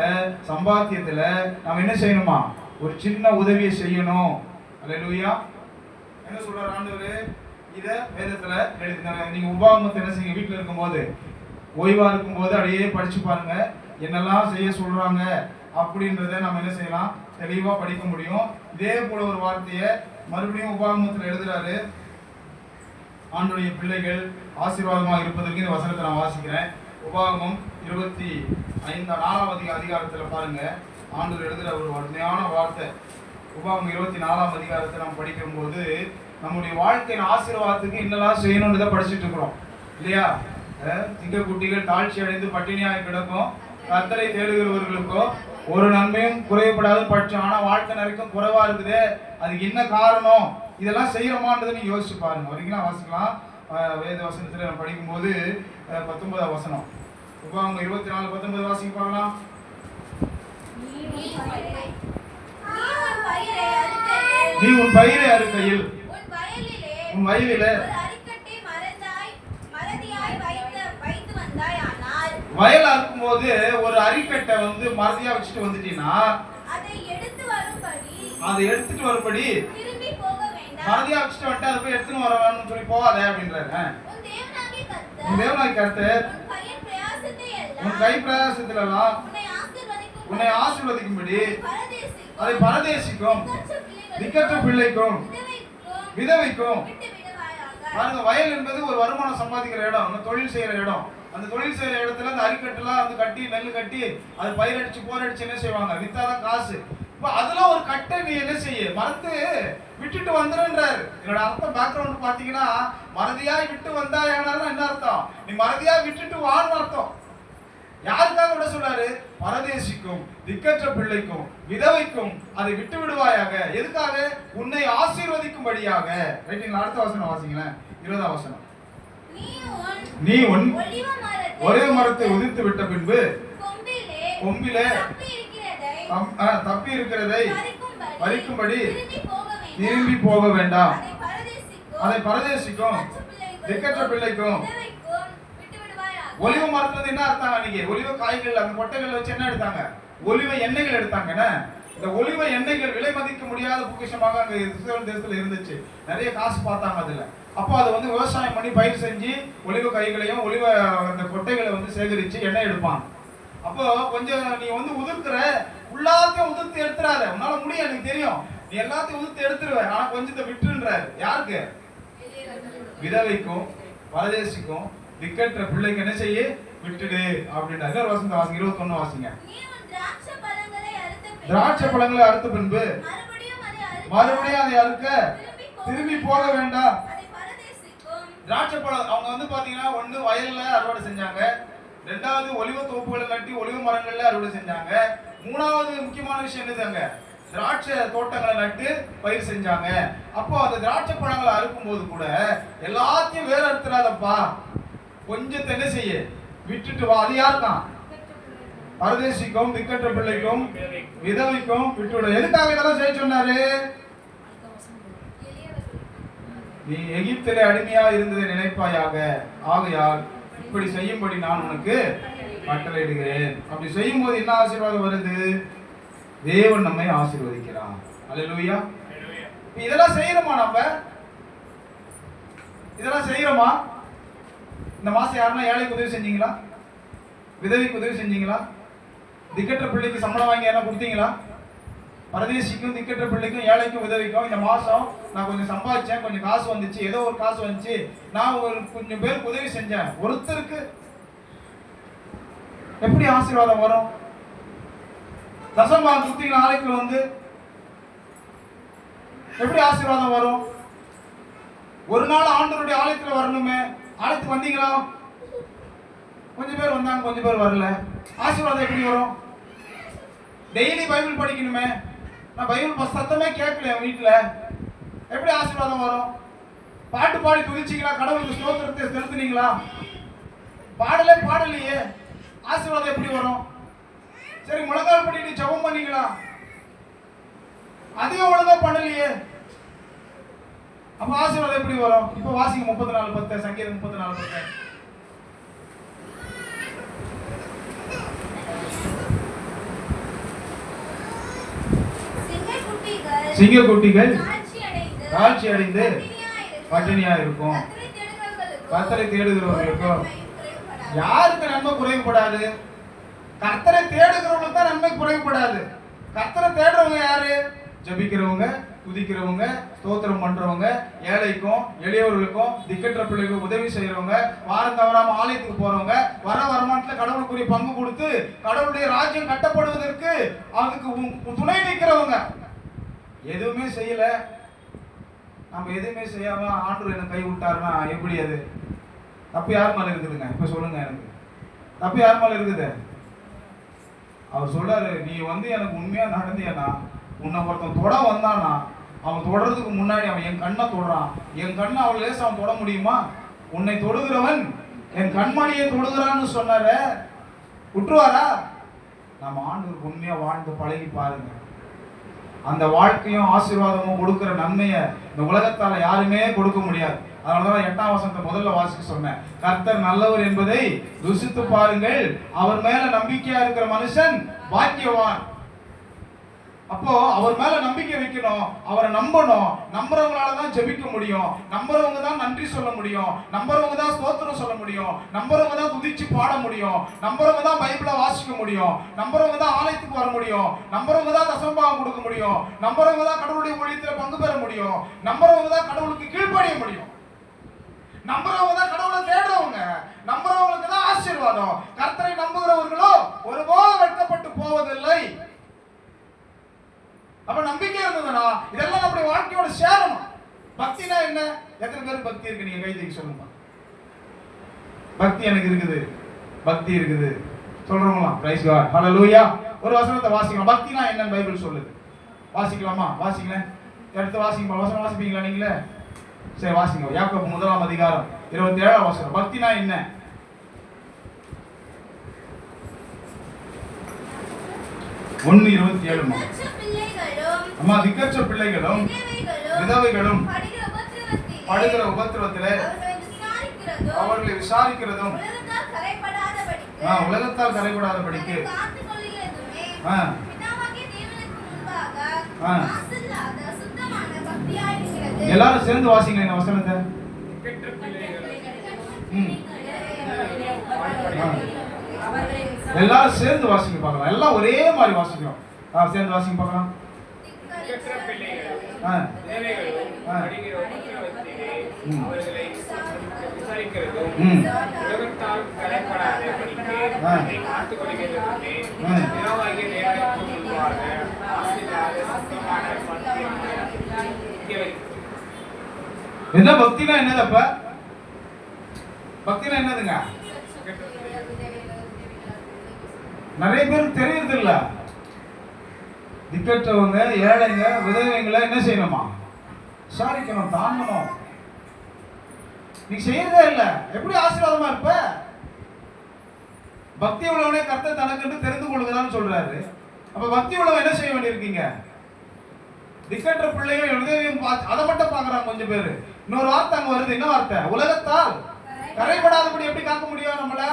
சம்பாத்தியத்துல நம்ம என்ன செய்யணுமா, ஒரு சின்ன உதவியை செய்யணும். அல்லேலூயா. என்ன சொல்றாரு ஆண்டவரு, இத வேதத்துல எழுதினாங்க. நீங்க உபாகமத்தை என்ன செய்யுங்க, வீட்டுல இருக்கும்போது ஓய்வா இருக்கும்போது அப்படியே படிச்சு பாருங்க, என்னெல்லாம் செய்ய சொல்றாங்க அப்படின்றத நம்ம என்ன செய்யலாம், தெளிவா படிக்க முடியும். இதே போல ஒரு வார்த்தையை மறுபடியும் உபாகமத்தில் எழுதுறாரு. ஆண்டுடைய பிள்ளைகள் ஆசீர்வாதமாக இருப்பதற்கு இந்த வசனத்தை நான் வாசிக்கிறேன். உபாகமம் 25 அதிகாரத்தில் பாருங்க, ஆண்டவர் எழுதுற ஒரு உண்மையான வார்த்தை. உபாகமம் 24ஆம் அதிகாரத்தை நாம் படிக்கும்போது நம்முடைய வாழ்க்கையின் ஆசீர்வாதத்துக்கு என்னெல்லாம் செய்யணும்ன்றதை படிச்சுட்டு இருக்கிறோம் இல்லையா? திங்க குட்டிகள் தாழ்ச்சி அடைந்து பட்டினியாக கிடக்கும், கர்த்தரை தேடுகிறவர்களுக்கோ ஒரு நன்மையும் குறையப்படாத பட்சம். ஆனா வாழ்க்கை நிறைக்கும் குறைவா இருக்குது, அதுக்கு என்ன காரணம், இதெல்லாம் செய்யறோமான்றதை நீங்க யோசிச்சு பாருங்க. வரைக்கும் வாசிக்கலாம். வேத வசனத்துல நம்ம படிக்கும்போது 19ஆம் வசனம், உபாகமம் 24:19 வாசிக்க பார்க்கலாம். நீ உன் பயிரை அறுக்கையில் உன் வயலிலே வயல் அறுக்கும் போது ஒரு அரிக்கட்டை வந்து மறதியா வச்சுட்டு வந்துட்டீங்கன்னா அதை எடுத்துட்டு வரும்படி மறதியா வச்சுட்டு வந்துட்டு அதை போய் எடுத்துன்னு வர வேணும்னு சொல்லி போகாத அப்படின்றாரு. உன் தேவனாகிய கர்த்தர் உன் கை பிரயாசத்துல எல்லாம் உன்னை ஆசீர்வதிக்கும்படி அதை பரதேசிக்கும் திக்கற்ற பிள்ளைக்கும் விதவைக்கும். பாருங்க, வயல் என்பது ஒரு வருமானம் சம்பாதிக்கிற இடம், தொழில் செய்யற இடம். அந்த தொழில் செய்யற இடத்துல அந்த அரிக்கட்டெல்லாம் வந்து கட்டி நெல் கட்டி அது பயிரடிச்சு போரடிச்சு என்ன செய்வாங்க, வித்தாதான் காசு. இப்போ அதெல்லாம் ஒரு கட்டை நீ என்ன செய்ய மறந்து விட்டுட்டு வந்துடுன்றாரு. என்னோட அர்த்தம் பேக்ரவுண்ட் பாத்தீங்கன்னா மறதியாய் விட்டு வந்தாயானாலும் என்ன அர்த்தம், நீ மறதியா விட்டுட்டு வான்னு அர்த்தம். யாருக்காக விட சொல்றாரு, பரதேசிக்கும் திக்கற்ற பிள்ளைக்கும் விதவைக்கும் அதை விட்டு விடுவாயாக. எதுக்காக, உன்னை ஆசீர்வதிக்கும்படியாக. ரைட்டிங்களா? அடுத்த வசனம் வாசிங்களேன், 20ஆம் வசனம். நீ உன் ஒரே மரத்தை உதிர்த்து விட்ட பின்பு கொம்பிலே தப்பி இருக்கிறதை பறிக்கும்படி திரும்பி போக வேண்டாம். அதை பரதேசிக்கும் திக்கற்ற பிள்ளைக்கும் ஒலிவ மரத்துல இருந்து என்ன எடுத்தாங்க அன்னைக்கு? ஒலிவ காய்கள் அந்த கொட்டைகள் வச்சு என்ன எடுத்தாங்க? ஒலிவ எண்ணெய்கள் எடுத்தாங்க. என்ன இந்த ஒலிவ எண்ணெய்கள் விலை மதிக்க முடியாத பொக்கிஷமாக அங்க இஸ்ரவேல் தேசத்துல இருந்துச்சு. நிறைய காசு பார்த்தாங்க அதுல. அப்போ அதை வந்து விவசாயம் பண்ணி பயிர் செஞ்சு ஒலிவ காய்களையும் ஒலிவ அந்த கொட்டைகளை வந்து சேகரிச்சு எண்ணெய் எடுப்பாங்க. அப்போ கொஞ்சம் நீ வந்து உதிர்த்துற, எல்லாத்தையும் உதிர்த்து எடுத்துறாத, உன்னால முடியும் எனக்கு தெரியும், நீ எல்லாத்தையும் உதிர்த்து எடுத்துருவ, ஆனா கொஞ்சத்தை விட்டுன்றாரு. யாருக்கு? விதவைக்கும் பரதேசிக்கும் திக்கற்ற பிள்ளைக்கு என்ன செய்ய? விட்டுடு அப்படின்றாரு. வசந்த வாசிங்க 21 வாசிங்க. திராட்சை பழங்களை அறுத்த பின்பு மறுபடியும் அதை அறுக்க திரும்பி போக வேண்டாம். திராட்சை பழம் அவங்க வந்து பாத்தீங்கன்னா ஒண்ணு வயல்ல அறுவடை செஞ்சாங்க, ரெண்டாவது ஒலிவ தோப்புகளை நட்டி ஒலிவ மரங்கள்ல அறுவடை செஞ்சாங்க, மூணாவது முக்கியமான விஷயம் என்னதுங்க? திராட்சை தோட்டங்களை நட்டு பயிர் செஞ்சாங்க. அப்போ அந்த திராட்சை பழங்களை அறுக்கும் போது கூட எல்லாத்தையும் வேற அறுத்துறாதப்பா, கொஞ்சத்தை என்ன செய்ய? விட்டுட்டு வா. அது யாருக்கான்? பரதேசிக்கும் திக்கற்ற பிள்ளைக்கும் விதவைக்கும் விட்டுவிட. எதுக்காக இதெல்லாம் செய்ய சொன்னாரு? நீ எகிப்திலே அடிமையா இருந்ததை நினைப்பாயாக, ஆகையால் இப்படி செய்யும்படி நான் உனக்கு கட்டளையிடுகிறேன். அப்படி செய்யும் போது என்ன ஆசீர்வாதம் வருது? தேவன் நம்மை ஆசீர்வதிக்கிறான். அல்லேலூயா. இதெல்லாம் செய்யறோமா? நம்ம இதெல்லாம் செய்யறோமா? இந்த மாசம் யாருன்னா ஏழைக்கு உதவி செஞ்சீங்களா? விதவைக்கு உதவி செஞ்சீங்களா? திக்கற்ற பிள்ளைக்கு சம்பளம் வாங்கி யாரா கொடுத்தீங்களா? பரதேசிக்கும் திக்கற்ற பிள்ளைக்கும் ஏழைக்கும் உதவிக்கும் இந்த மாசம் நான் கொஞ்சம் சம்பாதிச்சேன், கொஞ்சம் காசு வந்துச்சு, ஏதோ ஒரு காசு வந்துச்சு, நான் ஒரு கொஞ்சம் பேருக்கு உதவி செஞ்சேன். ஒருத்தருக்கு எப்படி ஆசீர்வாதம் வரும்? தசம்பாகம் கொடுத்தீங்க நாளைக்கு வந்து எப்படி ஆசீர்வாதம் வரும்? ஒரு நாள் ஆண்டவருடைய ஆலயத்துல வரணுமே, ஆலயத்துக்கு வந்தீங்களா? கொஞ்சம் பேர் வந்தாங்க, கொஞ்சம் பேர் வரல. ஆசீர்வாதம் எப்படி வரும்? டெய்லி பைபிள் படிக்கணுமே, நான் பைபிள் சத்தமே கேட்கல என் வீட்டுல, எப்படி ஆசீர்வாதம் வரும்? பாட்டு பாடி துதிச்சிங்களா? கடவுளுக்கு ஸ்தோத்திரத்தை செலுத்துனீங்களா? பாடலையே, ஆசீர்வாதம் எப்படி வரும்? சரி, முழங்கால் பண்ணிட்டு ஜெபம் பண்ணீங்களா? அதையும் ஒழுங்கா பண்ணலையே, அப்ப ஆசீர்வாதம் எப்படி வரும்? இப்ப வாசிங்க 34:10, சங்கீதம் 34:10. சிங்கக்குட்டிகள் தாழ்ச்சி அடைந்து பட்டினியா இருக்கும். கர்த்தரை தேடுகிறவர்களுக்கும் யாருக்கு நன்மை குறைவுபடாது? கர்த்தரை தேடுகிறவங்களுக்கு தான் நன்மை குறைவுபடாது. கர்த்தரை தேடுறவங்க யாரு? ஜெபிக்கிறவங்க, துதிக்கிறவங்க, ஸ்தோத்திரம் பண்றவங்க, ஏழைக்கும் எளியவர்களுக்கும் திக்கற்ற பிள்ளைகளுக்கு உதவி செய்யறவங்க, வாரம் தவறாம ஆலயத்துக்கு போறவங்க, வர வருமானத்துல கடவுளுக்குரிய பங்கு கொடுத்து கடவுளுடைய ராஜ்யம் கட்டப்படுவதற்கு அதுக்கு துணை நிற்கிறவங்க. எதுவுமே செய்யல, நம்ம எதுவுமே செய்யாம ஆண்டவர் என்ன கை விட்டாருன்னா எப்படி? அது தப்பு யார் மேல இருக்குதுங்க? இப்ப சொல்லுங்க, எனக்கு தப்பு யார் மேல இருக்குது? அவர் சொல்றாரு, நீ வந்து எனக்கு உண்மையா நடந்தியனா, உன்னை ஒருத்தன் தொட வந்தானா, அவன் தொடறதுக்கு முன்னாடி அவன் என் கண்ணை தொடுறான், என் கண்ணை அவள் லேச அவன் தொட முடியுமா? உன்னை தொடுகிறவன் என் கண்மணியை தொடுகிறான்னு சொன்னார, விட்டுருவாரா? நம்ம ஆண்டவருக்கு உண்மையா வாழ்ந்து பழகி பாருங்க. அந்த வாழ்க்கையும் ஆசீர்வாதமும் கொடுக்கிற நன்மையை இந்த உலகத்தால யாருமே கொடுக்க முடியாது. அதனாலதான் 8ஆம் வசனத்தை முதல்ல வாசிக்க சொன்னேன். கர்த்தர் நல்லவர் என்பதை ருசித்து பாருங்கள், அவர் மேல நம்பிக்கையா இருக்கிற மனுஷன் பாக்கியவான். அப்போ அவர் மேல நம்பிக்கை வைக்கணும், அவரை நம்பணும். நம்புறவங்களாலதான் ஜெபிக்க முடியும், நம்புறவங்க தான் நன்றி சொல்ல முடியும், நம்புறவங்க தான் ஸ்தோத்திரம் சொல்ல முடியும், நம்புறவங்க தான் துதிச்சு பாட முடியும், நம்புறவங்க தான் பைபிளை வாசிக்க முடியும், நம்புறவங்க தான் ஆலயத்துக்கு வர முடியும், நம்புறவங்க தான் தசமபாகம் கொடுக்க முடியும், நம்புறவங்க தான் கடவுளுடைய ஊழியத்துல பங்கு பெற முடியும், நம்புறவங்க தான் கடவுளுக்கு கீழ்ப்படிய முடியும், நம்புறவங்க தான் கடவுளை தேடுறவங்க, நம்புறவங்களுக்கு தான் ஆசீர்வாதம். கர்த்தரை நம்புகிறவர்களோ ஒருபோதும் வெட்கப்பட்டு போவதில்லை. அப்ப நம்பிக்கை இருந்ததுன்னா இதெல்லாம் நம்முடைய வாழ்க்கையோட சேரணும். பக்தினா என்ன? எத்தனை பேருக்கு பக்தி இருக்கு? நீங்க கை தூக்கி சொல்லுங்க. பக்தி எனக்கு இருக்குது, பக்தி இருக்குது சொல்றவங்களா? பிரைஸ் காட், ஹல்லேலூயா. ஒரு வசனத்தை வாசிக்கலாம். பக்தினா என்னன்னு பைபிள் சொல்லுது. வாசிக்கலாமா? வாசிங்களே. எடுத்து வாசிங்க. வசனம் வாசிப்பீங்களா நீங்களே? சரி வாசிங்க. யாக்கோபு 1ஆம் அதிகாரம் 27ஆம் வசனம். பக்தினா என்ன? 1:27. அம்மா, திக்கற்ற பிள்ளைகளும் விதவைகளும் படுகிற உபத்திரவத்திலே அவர்களை விசாரிக்கிறதும் உலகத்தால் கரைபடாதபடிக்கு எல்லாரும் சேர்ந்து வாசிங்க இந்த வசனத்தை. எல்லாரும் சேர்ந்து வாசிங்க பார்க்கலாம். எல்லாம் ஒரே மாதிரி வாசிக்கிறோம். சேர்ந்து வாசிங்க பார்க்கலாம். என்ன பக்தினா என்னது? அப்ப பக்தினா என்னதுங்க? நிறைய பேருக்கு தெரியறது இல்ல. திக்கற்றவங்க, ஏழைங்க, விதவைங்களை என்ன செய்யணுமா? விசாரிக்கணும், தாங்கணும். நீ செய்யறதே இல்ல, எப்படி ஆசீர்வாதமா இருப்ப? பக்தி உள்ளவனே கர்த்தர் தனக்கு தெரிந்து கொள்ளுங்கன்னு சொல்றாரு. அப்ப பக்தி உள்ளவன் என்ன செய்ய வேண்டியிருக்கீங்க? திக்கற்ற பிள்ளைகள் விதவையும் அதை மட்டும் பாக்குறாங்க கொஞ்சம் பேரு. இன்னொரு வார்த்தை அங்க வருது. என்ன வார்த்தை? உலகத்தால் கரைபடாதபடி எப்படி காக்க முடியும் நம்மள?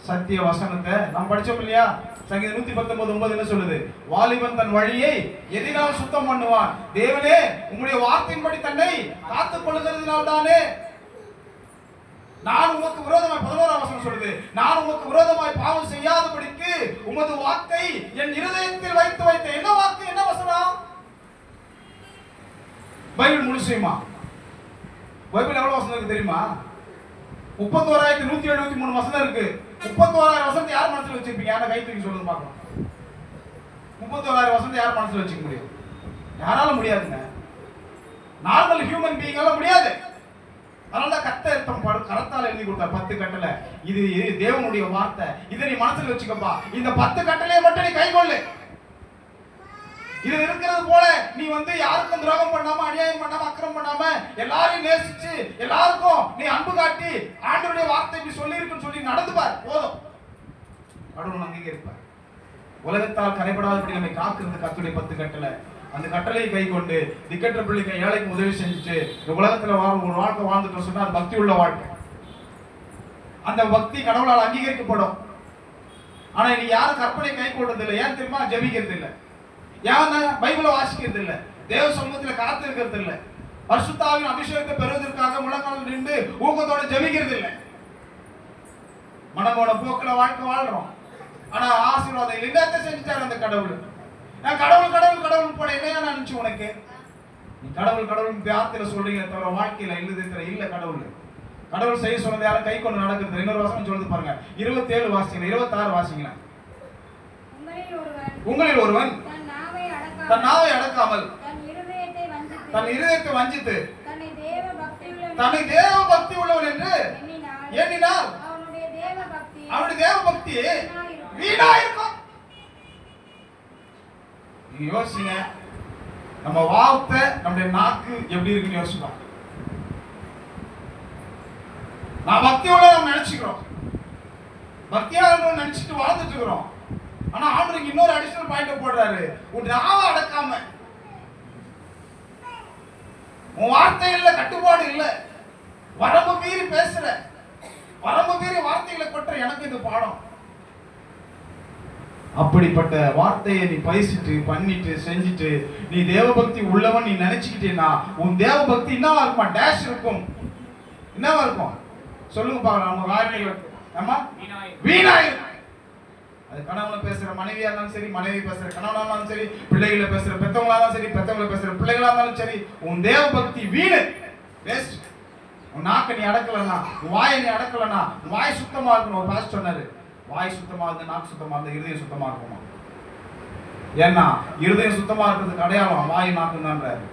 சத்திய வசனத்தை நாம் படிச்சோம் இல்லையா? சங்கீதம் 119:9 என்ன சொல்லுது? வாலிபன் தன் வழியை எதினால் சுத்தம் பண்ணுவான்? தேவனே உம்முடைய வார்த்தையின்படி தன்னை காத்துக் கொள்ளுகிறதுனால தானே. நான் உமக்கு விரோதமாய் 11ஆம் வசனம் சொல்லுது, நான் உமக்கு விரோதமாய் பாவம் செய்யாதபடிக்கு உமது வாக்கை என் இருதயத்தில் வைத்து வைத்த. என்ன வாக்கு? என்ன வசனம்? பைபிள் முழுசுமா? பைபிள் எவ்வளவு வசனம் இருக்கு தெரியுமா? 31,173 வசனம் இருக்கு. 31,000 வசனத்தை யார் மனசுல வச்சிருப்பீங்க? யாரை கை தூக்கி சொல்லுங்க பார்க்கலாம். 31,000 வசனத்தை யார் மனசுல வச்சுக்க முடியும்? யாரால முடியாதுங்க. நார்மல் ஹியூமன் பீயிங்கால முடியாது. அதனால கர்த்தர் தம் கரத்தால எழுதி கொடுத்தார் 10 கட்டளை. இது தேவனுடைய வார்த்தை. இதை நீ மனசுல வச்சுக்கப்பா. இந்த 10 கட்டளையை மட்டும் நீ கைக்கொள்ளு. இது இருக்கிறது போல நீ யாருக்கும் துரோகம் பண்ணாம, அநியாயம் பண்ணாம, அக்கிரமம் பண்ணாம, எல்லாரையும் நேசிச்சு எல்லாருக்கும் நீ அன்பு காட்டி ஆண்டவருடைய வார்த்தை இப்படி சொல்லி இருக்குன்னு சொல்லி நடந்து பார். போதும், கடவுள் அங்கே இருப்பார். உலகத்தால் கரைபடாதபடி நம்மை காக்கிறது கர்த்தருடைய 10 கட்டளை. அந்த கட்டளையை கை கொண்டு திக்கற்ற பிள்ளைக்கு, ஏழைக்கு உதவி செஞ்சுட்டு இந்த உலகத்துல ஒரு வாழ்க்கை வாழ்ந்துட்டு சொன்னா அது பக்தி உள்ள வாழ்க்கை. அந்த பக்தி கடவுளால் அங்கீகரிக்கப்படும். ஆனா நீ யாரும் கற்பனை கை கொள்றது இல்லை. ஏன் தெரியுமா? ஜெபிக்கிறது இல்லை. ஏன் பைபிளை வாசிக்கிறது இல்லை. தேவ சமூகத்துல காத்து இருக்கிறது இல்லை. பரிசுத்த ஆவியின் அபிஷேகத்தை பெறுவதற்காக முழங்கால் நின்று ஊக்கத்தோட ஜெபிக்கிறது இல்லை. மனமோட போக்குல வாழ்க்கை வாழ்றோம். ஆனா ஆசீர்வாதம் என்னத்தை செஞ்சுட்டாரு அந்த கடவுள்? நான் கடவுள் கடவுள் கடவுள் போட என்னையா நினைச்சு உனக்கு? நீ கடவுள் கடவுள் வார்த்தையில சொல்றீங்க தவிர வாழ்க்கையில இல்ல. கடவுள் கடவுள் செய்ய சொன்னது யாரும் கை கொண்டு நடக்கிறது. இன்னொரு வசனம் சொல்லுது பாருங்க. 27 வாசிங்க, 26 வாசிங்க. உங்களில் ஒருவன் தன் நாவை அடக்காமல் தன் இருதயத்தை வஞ்சித்து தன்னை தேவ பக்தி உள்ளவன் என்று எண்ணினால் அவனுடைய தேவ பக்தி வீணா இருக்கும். நீங்க யோசிங்க, நம்ம வார்த்தை, நம்முடைய நாக்கு எப்படி இருக்குன்னு யோசிப்போம். நான் பக்தி உள்ள நம்ம நினைச்சுக்கிறோம், பக்தியா நினைச்சிட்டு வாழ்ந்துட்டு இருக்கிறோம். ஆனா ஆண்டவருக்கு இன்னொரு அடிஷனல் பாயிண்ட் போடுறாரு. உன் நாவை அடக்காம, உன் வார்த்தைகள்ல கட்டுப்பாடு இல்ல, வரம்பு மீறி பேசுற, வரம்பு மீறி வார்த்தைகளை கொட்டுற, எனக்கு இது பாடம். அப்படிப்பட்ட வார்த்தையை நீ பயிற்சிட்டு பண்ணிட்டு செஞ்சுட்டு நீ தேவபக்தி உள்ளவன் நீ நினைச்சுக்கிட்டேன்னா உன் தேவபக்தி என்னவா இருக்குமா? டேஷ் இருக்கும். என்னவா இருக்கும் சொல்லுங்க பாக்கலாம். நம்ம வார்த்தைகள் ஆமா வீணாயிரும். அது கணவனை பேசுற மனைவியா இருந்தாலும் சரி, மனைவி பேசுற கணவனா இருந்தாலும் சரி, பிள்ளைகளை பேசுற பெத்தவங்களா இருந்தாலும் சரி, பெத்தவங்களை பேசுற பிள்ளைகளா இருந்தாலும் சரி, உன் தேவ பக்தி வீணு, வேஸ்ட். உன் நாக்க நீ அடக்கலனா, உன் வாயை நீ அடக்கலனா, உன் வாய் சுத்தமா இருக்கணும். ஒரு பாஸ்டர் சொன்னாரு, வாய் சுத்தமா இருந்து நாக்கு சுத்தமா இருந்து இருதயம் சுத்தமா இருக்குமா? ஏன்னா இருதயம் சுத்தமா இருக்கிறதுக்கு அடையாளம் வாய் நாக்கு தான்றாரு.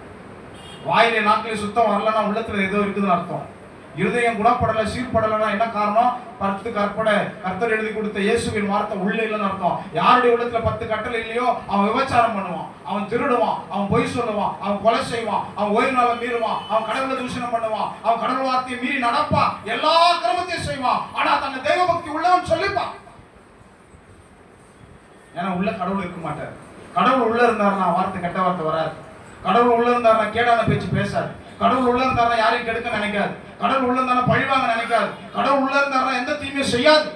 வாயிலே நாக்கிலே சுத்தம் வரலன்னா உள்ளத்துல ஏதோ இருக்குதுன்னு அர்த்தம். இருதயம் குணப்படலை, சீர்படலைன்னா என்ன காரணம்? 10 கற்பனை கர்த்தர் எழுதி கொடுத்த இயேசுவின் வார்த்தை உள்ள இல்லைன்னு அர்த்தம். யாருடைய உள்ளத்துல 10 கட்டளை இல்லையோ அவன் விபச்சாரம் பண்ணுவான், அவன் திருடுவான், அவன் பொய் சொல்லுவான், அவன் கொலை செய்வான், அவன் ஓய்வு நாளை மீறுவான், அவன் கடவுளை தூஷணம் பண்ணுவான், அவன் கடவுள் வார்த்தையை மீறி நடப்பான், எல்லா கிரமத்தையும் செய்வான். ஆனா தன்னை தெய்வ பக்தி உள்ளவன் சொல்லிப்பான். ஏன்னா உள்ள கடவுள் இருக்க மாட்டார். கடவுள் உள்ள இருந்தாருன்னா வார்த்தை கெட்ட வார்த்தை வராது. கடவுள் உள்ள இருந்தாருன்னா கேடான பேச்சு பேசாது. கடவுள் உள்ள இருந்தாருன்னா யாரையும் கெடுக்க நினைக்காது. கடவுள் உள்ள இருந்தா பழிவாங்க நினைக்காது. கடவுள் உள்ள இருந்தா எந்த தீமையும் செய்யாது.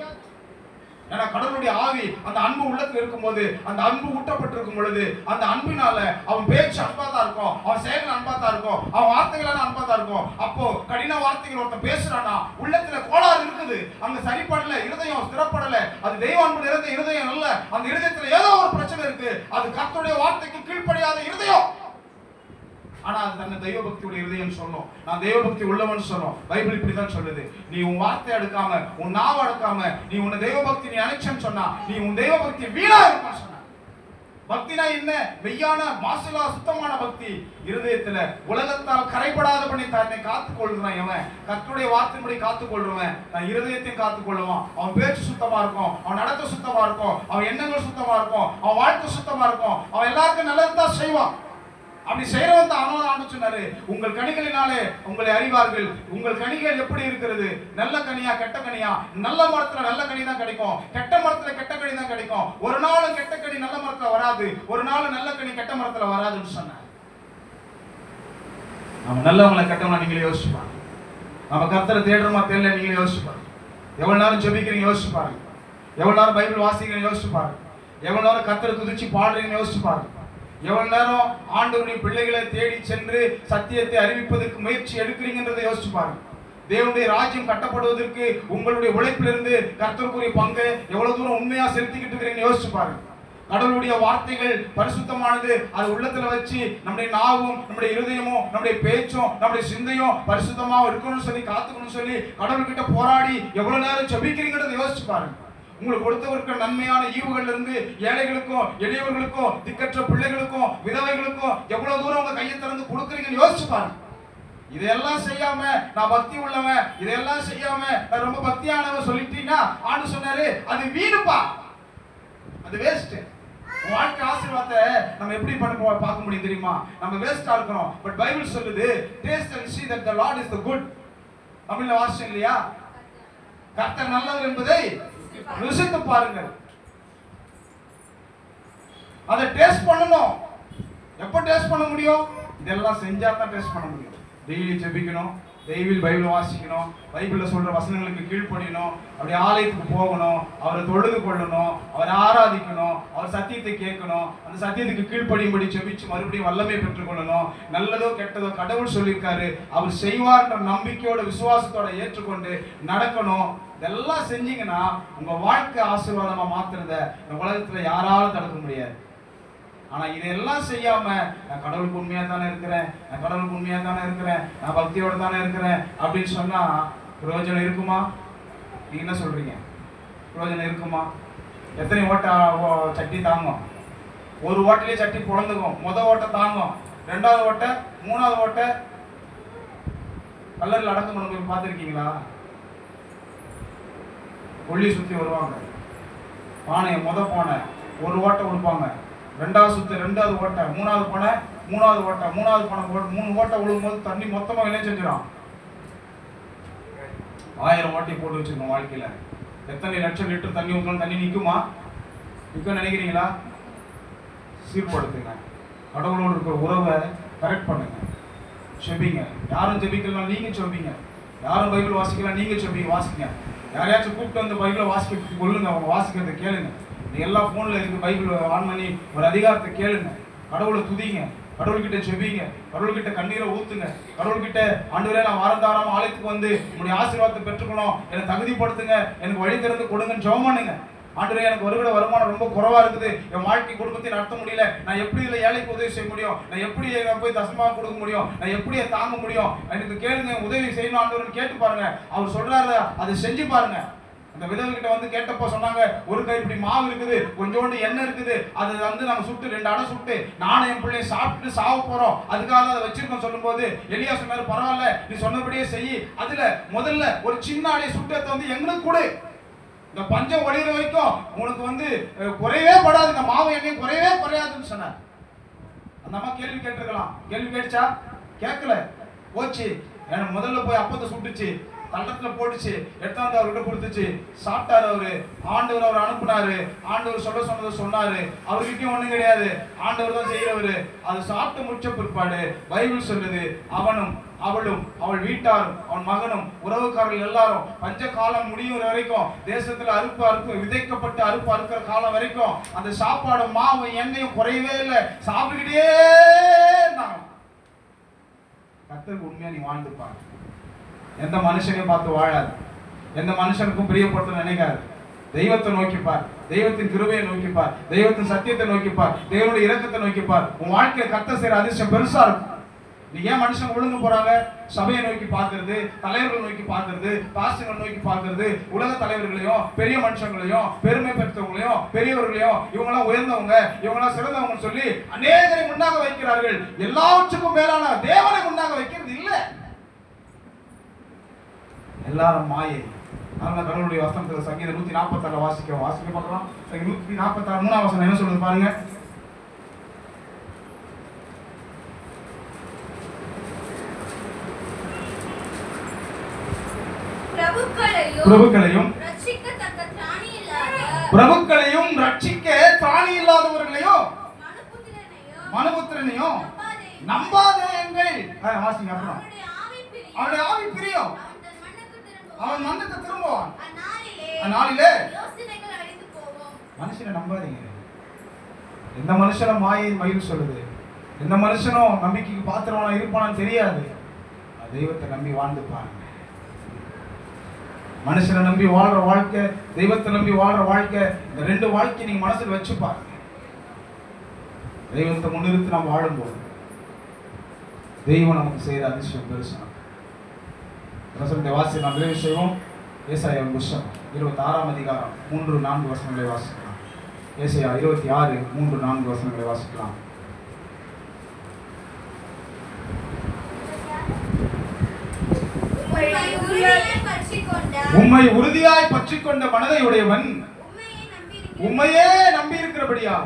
ஏன்னா கடவுளுடைய ஆவி அந்த அன்பு உள்ளத்துல இருக்கும்போது, அந்த அன்பு ஊட்டப்பட்டிருக்கும் பொழுது, அந்த அன்பினால அவன் பேச்சு அன்பா தான் இருக்கும், அவன் செயல் அன்பா தான் இருக்கும், அவன் வார்த்தைகளான அன்பா தான் இருக்கும். அப்போ கடின வார்த்தைகள் ஒருத்தன் பேசுறானா உள்ளத்துல கோளாறு இருக்குது, அங்க சரிப்படல, இருதயம் ஸ்திரப்படல, அது தெய்வ அன்பு நிறைந்த இருதயம் அல்ல, அந்த இருதயத்துல ஏதோ ஒரு பிரச்சனை இருக்கு. அது கர்த்தருடைய வார்த்தைக்கு கீழ்ப்படியாத இருதயம். ஆனா அது தன்னை தெய்வ பக்தியுடைய இருதயம் சொல்லும், நான் தெய்வ பக்தி உள்ளவன் சொல்லும். பைபிள் இப்படிதான் சொல்லுது. நீ உன் வார்த்தை அடுக்காம, உன் நாவ அடுக்காம, நீ உன்னை தெய்வ பக்தி நீ அணைச்சன்னு சொன்னா, நீ உன் தெய்வ பக்தி வீணா இருக்கும் சொன்ன. பக்தினா என்ன? மெய்யான மாசுலா சுத்தமான பக்தி. இருதயத்துல உலகத்தால் கரைபடாதபடி தன்னை காத்துக் கொள்கிறான். எவன் கர்த்தருடைய வார்த்தையின்படி காத்துக் கொள்றவன் நான் இருதயத்தையும் காத்துக் கொள்ளுவான். அவன் பேச்சு சுத்தமா இருக்கும், அவன் நடத்த சுத்தமா இருக்கும், அவன் எண்ணங்கள் சுத்தமா இருக்கும், அவன் வாழ்க்கை சுத்தமா இருக்கும், அவன் எல்லாருக்கும் நல்லதுதான் செய்வான். அப்படி செய்யறவன் தான் அவன் ஆண்டு சொன்னாரு, உங்கள் கனிகளினாலே உங்களை அறிவார்கள். உங்கள் கனிகள் எப்படி இருக்கிறது? நல்ல கனியா கெட்ட கனியா? நல்ல மரத்துல நல்ல கனி தான் கிடைக்கும், கெட்ட மரத்துல கெட்ட கனி தான் கிடைக்கும். ஒரு நாள் கெட்ட கனி நல்ல மரத்துல வராது, ஒரு நாள் நல்ல கனி கெட்ட மரத்துல வராதுன்னு சொன்னார். நம்ம நல்லவங்களை கெட்டவங்களா நீங்களே யோசிச்சு பாருங்க. நம்ம கர்த்தரை தேடுறோமா தெரியல நீங்களே யோசிச்சு பாருங்க. எவ்வளவு நேரம் ஜெபிக்கிறீங்க யோசிச்சு பாருங்க. எவ்வளவு நேரம் பைபிள் வாசிக்கிறீங்க யோசிச்சு பாருங்க. எவ்வளவு நேரம் கர்த்தரை துதிச்சு பாடுறீங்க யோசிச்சு பாருங்க. எவ்வளவு நேரம் ஆண்டவருடைய பிள்ளைகளை தேடி சென்று சத்தியத்தை அறிவிப்பதற்கு முயற்சி எடுக்கிறீங்கன்றதை யோசிச்சு பாருங்க. தேவனுடைய ராஜ்யம் கட்டப்படுவதற்கு உங்களுடைய உழைப்பிலிருந்து கர்த்தருக்குரிய பங்கு எவ்வளவு தூரம் உண்மையா செலுத்திக்கிட்டு இருக்கிறீங்கன்னு யோசிச்சு பாருங்க. கடவுளுடைய வார்த்தைகள் பரிசுத்தமானது. அது உள்ளத்துல வச்சு நம்முடைய நாவும், நம்முடைய இருதயமும், நம்முடைய பேச்சும், நம்முடைய சிந்தையும் பரிசுத்தமா இருக்கணும்னு சொல்லி காத்துக்கணும்னு சொல்லி கடவுள்கிட்ட போராடி எவ்வளவு நேரம் ஜெபிக்கிறீங்கன்றதை யோசிச்சு பாருங்க. உங்களுக்கு கொடுத்தவருக்கு நன்மையான ஈவுகள் இருந்து ஏழைகளுக்கும் எளியவர்களுக்கும் திக்கற்ற பிள்ளைகளுக்கும் விதவைகளுக்கும் எவ்வளவு தூரம் உங்க கையை திறந்து கொடுக்குறீங்கன்னு யோசிச்சு பாருங்க. இதெல்லாம் செய்யாம நான் பக்தி உள்ளவன், இதெல்லாம் செய்யாம நான் ரொம்ப பக்தியானவன் சொல்லிட்டீங்கன்னா ஆண்டு சொன்னாரு அது வீணுப்பா, அது வேஸ்ட். வாழ்க்கை ஆசீர்வாதத்தை நம்ம எப்படி பண்ண பார்க்க முடியும் தெரியுமா? நம்ம வேஸ்டா இருக்கிறோம். பட் பைபிள் சொல்லுது taste and see that the Lord is the good. தமிழ்ல வாசிச்சோம் இல்லையா? கர்த்தர் நல்லவர் என்பதை ருசித்து பாருங்கள். அதை டேஸ்ட் பண்ணணும். எப்ப டேஸ்ட் பண்ண முடியும்? இதெல்லாம் செஞ்சா தான் டேஸ்ட் பண்ண முடியும். டெய்லி ஜெபிக்கணும், டெய்லி பைபிள் வாசிக்கணும், பைபிள்ல சொல்ற வசனங்களுக்கு கீழ்ப்படியணும், அப்படி ஆலயத்துக்கு போகணும், அவரை தொழுது கொள்ளணும், அவரை ஆராதிக்கணும், அவர் சத்தியத்தை கேட்கணும், அந்த சத்தியத்துக்கு கீழ்ப்படியும்படி ஜெபிச்சு மறுபடியும் வல்லமை பெற்றுக்கொள்ளணும். நல்லதோ கெட்டதோ கடவுள் சொல்லியிருக்காரு, அவர் செய்வார்ன்ற நம்பிக்கையோட விசுவாசத்தோட ஏற்றுக்கொண்டு நடக்கணும். இதெல்லாம் செஞ்சீங்கன்னா உங்க வாழ்க்கை ஆசீர்வாதமா மாத்துறத இந்த உலகத்துல யாராலும் தடுக்க முடியாது. ஆனா இதெல்லாம் செய்யாம நான் கடவுளுக்கு உண்மையா தானே இருக்கிறேன், நான் கடவுளுக்கு உண்மையா தானே இருக்கிறேன், நான் பக்தியோட தானே இருக்கிறேன் அப்படின்னு சொன்னா பிரயோஜனம் இருக்குமா? நீங்க என்ன சொல்றீங்க? பிரயோஜனம் இருக்குமா? எத்தனை ஓட்ட சட்டி தாங்கும்? ஒரு ஓட்டிலே சட்டி பொழந்துக்கும். முதல் ஓட்டை தாங்கும், ரெண்டாவது ஓட்டை, மூணாவது ஓட்டை கல்லறில் அடக்கம் பண்ண பார்த்துருக்கீங்களா? கொல்லி சுத்தி வருவாங்க, பானையை பானை ஒரு ஓட்டை கொடுப்பாங்க, ரெண்டாவது சுத்து ரெண்டாவது ஓட்டை, மூணாவது பானை மூணாவது ஓட்டை, மூணாவது பானை 3 ஓட்டை விழும்போது தண்ணி மொத்தமா விளைய செஞ்சிடும். 1000 ஓட்டை போட்டு வச்சிருக்கோம் வாழ்க்கையில. எத்தனை லட்சம் லிட்டர் தண்ணி ஊற்றணும்? தண்ணி நிற்குமா? நிற்க நினைக்கிறீங்களா? சீர்படுத்துங்க. கடவுளோடு இருக்கிற உறவை கரெக்ட் பண்ணுங்க. செபிங்க. யாரும் ஜெபிக்கலாம், நீங்க செபிங்க. யாரும் பைபிள் வாசிக்கலாம், நீங்க செபிங்க, வாசிங்க. யாரையாச்சும் கூப்பிட்டு வந்து பைபிளை வாசிக்க கொள்ளுங்க, அவங்க வாசிக்கிறத கேளுங்க. எல்லா போன்ல இருக்கு, பைபிள் ஆன் பண்ணி ஒரு அதிகாரத்தை கேளுங்க. கடவுளை துதிங்க, கடவுள்கிட்ட செபிங்க, கடவுள்கிட்ட கண்ணீரை ஊத்துங்க, கடவுள்கிட்ட ஆண்டவரே நான் வாரந்தாராம ஆலயத்துக்கு வந்து உங்களுடைய ஆசீர்வாதத்தை பெற்றுக்கணும், என்னை தகுதிப்படுத்துங்க, எனக்கு வழி திறந்து கொடுங்கன்னு ஜெபம் பண்ணுங்க. ஆண்டவரே எனக்கு வருகிற வருமானம் ரொம்ப குறைவா இருக்குது, என் வாழ்க்கை குடும்பத்தை நடத்த முடியல, நான் எப்படி இதில் ஏழைக்கு உதவி செய்ய முடியும், நான் எப்படி போய் தசமாக கொடுக்க முடியும், நான் எப்படி தாங்க முடியும், எனக்கு கேளுங்க, உதவி செய்யணும் ஆண்டவர்னு கேட்டு பாருங்க. அவர் சொல்றாரு அதை செஞ்சு பாருங்க. அந்த விதவைகிட்ட வந்து கேட்டப்போ சொன்னாங்க, ஒரு கைப்பிடி மாவு இருக்குது, கொஞ்சோண்டு எண்ணெய் இருக்குது, அதை வந்து நாங்கள் சுட்டு 2 அடை சுட்டு நானும் என் பிள்ளைய சாப்பிட்டு சாவ போறோம், அதுக்காக அதை வச்சிருக்கோம் சொல்லும் போது எலியா சொன்னாரு, பரவாயில்ல நீ சொன்னபடியே செய், அதுல முதல்ல ஒரு சின்ன அடையை சுட்டத்தை வந்து எங்களுக்கு கொடு, இந்த பஞ்சம் ஒளிகிற வரைக்கும் உனக்கு வந்து குறையவே படாது, இந்த மாவு எண்ணெய் குறையவே குறையாதுன்னு சொன்னார். அந்த அம்மா கேள்வி கேட்டிருக்கலாம், கேள்வி கேட்டுச்சா? கேட்கல, போச்சு. எனக்கு முதல்ல போய் அப்பத்தை சுட்டுச்சு, கள்ளத்துல போட்டுச்சு, எடுத்தாந்து அவர்கிட்ட கொடுத்துச்சு, சாப்பிட்டாரு அவரு. ஆண்டவர் அவர் அனுப்புனாரு, ஆண்டவர் சொல்ல சொன்னதை சொன்னாரு. அவர்கிட்டயும் ஒண்ணும் கிடையாது, ஆண்டவர் தான் செய்யறவரு. அது சாப்பிட்டு முடிச்ச பிற்பாடு பைபிள் சொல்லுது, அவனும் அவளும் அவள் வீட்டாரும் அவன் மகனும் உறவுக்காரர்கள் எல்லாரும் பஞ்ச காலம் முடியும் வரைக்கும், தேசத்துல அறுப்பு விதைக்கப்பட்டு அறுக்கிற காலம் வரைக்கும் அந்த சாப்பாடு மாவும் எண்ணெயும் குறையவே இல்லை, சாப்பிட்டுக்கிட்டே இருந்தாங்க. கர்த்தருக்கு உண்மையா நீ வாழ்ந்துப்பாரு. எந்த மனுஷனையும் பார்த்து வாழாது, எந்த மனுஷனுக்கும் பிரியப்படுத்த நினைக்காது. தெய்வத்தை நோக்கிப்பார், தெய்வத்தின் கிருபையை நோக்கிப்பார், தெய்வத்தின் சத்தியத்தை நோக்கிப்பார், தெய்வனுடைய இரக்கத்தை நோக்கிப்பார். உன் வாழ்க்கையை கர்த்தர் செய்யற அதிர்ஷ்டம் பெருசா இருக்கும். நீ ஏன் மனுஷன் விழுந்து போறாங்க? சபையை நோக்கி பார்க்கிறது, தலைவர்கள் நோக்கி பார்க்கிறது, பாஸ்டர்கள் நோக்கி பார்க்கிறது, உலக தலைவர்களையும் பெரிய மனுஷங்களையும் பெருமை பெற்றவங்களையும் பெரியவர்களையும் இவங்கெல்லாம் உயர்ந்தவங்க, இவங்கெல்லாம் சிறந்தவங்க சொல்லி அநேகரை முன்னாக வைக்கிறார்கள். எல்லாவற்றுக்கும் மேலான தேவனை முன்னாக வைக்கிறது இல்லை. எல்லாரும் மாயை. அதனால கடவுளுடைய வசனத்துல சங்கீதம் 146 வாசிக்க பார்க்கலாம். 146 3ஆம் வசனம் என்ன சொல்லுது பாருங்க. பிரபுக்களையும் ரட்சிக்க திராணி இல்லாதவர்களையும் மனுபுத்திரனையும் நம்பாதேங்கள். வாசிங்க. அப்புறம் அவனுடைய ஆவி பிரியும், அவன் மண்ணுக்கு திரும்புவான். அந்நாளிலே மனுஷனை நம்பாதீங்க. எந்த மனுஷன மாயை மயில் சொல்லுது, எந்த மனுஷனும் நம்பிக்கைக்கு பாத்திரமான இருப்பானு தெரியாது. தெய்வத்தை நம்பி வாழ்ந்து பாருங்க. மனுஷனை நம்பி வாழ்ற வாழ்க்கை, தெய்வத்தை நம்பி வாழ்ற வாழ்க்கை, இந்த ரெண்டு வாழ்க்கையை நீங்க மனசுல வச்சு பாருங்க. தெய்வத்தை முன்னிறுத்தி நாம் வாழும்போது தெய்வம் நமக்கு செய்த அதிசயம் பெருசா. வாசி நாம் நிறைவு செய்வோம். ஏசாயா புஸ்தகம் 26ஆம் அதிகாரம் 3-4 வசனங்களை வாசிக்கலாம். ஏசாயா 26 3-4 வசனங்களை வாசிக்கலாம். உம்மை உறுதியாய் பற்றிக் கொண்ட மனதை உடையவன் உம்மையே நம்பி இருக்கிறபடியா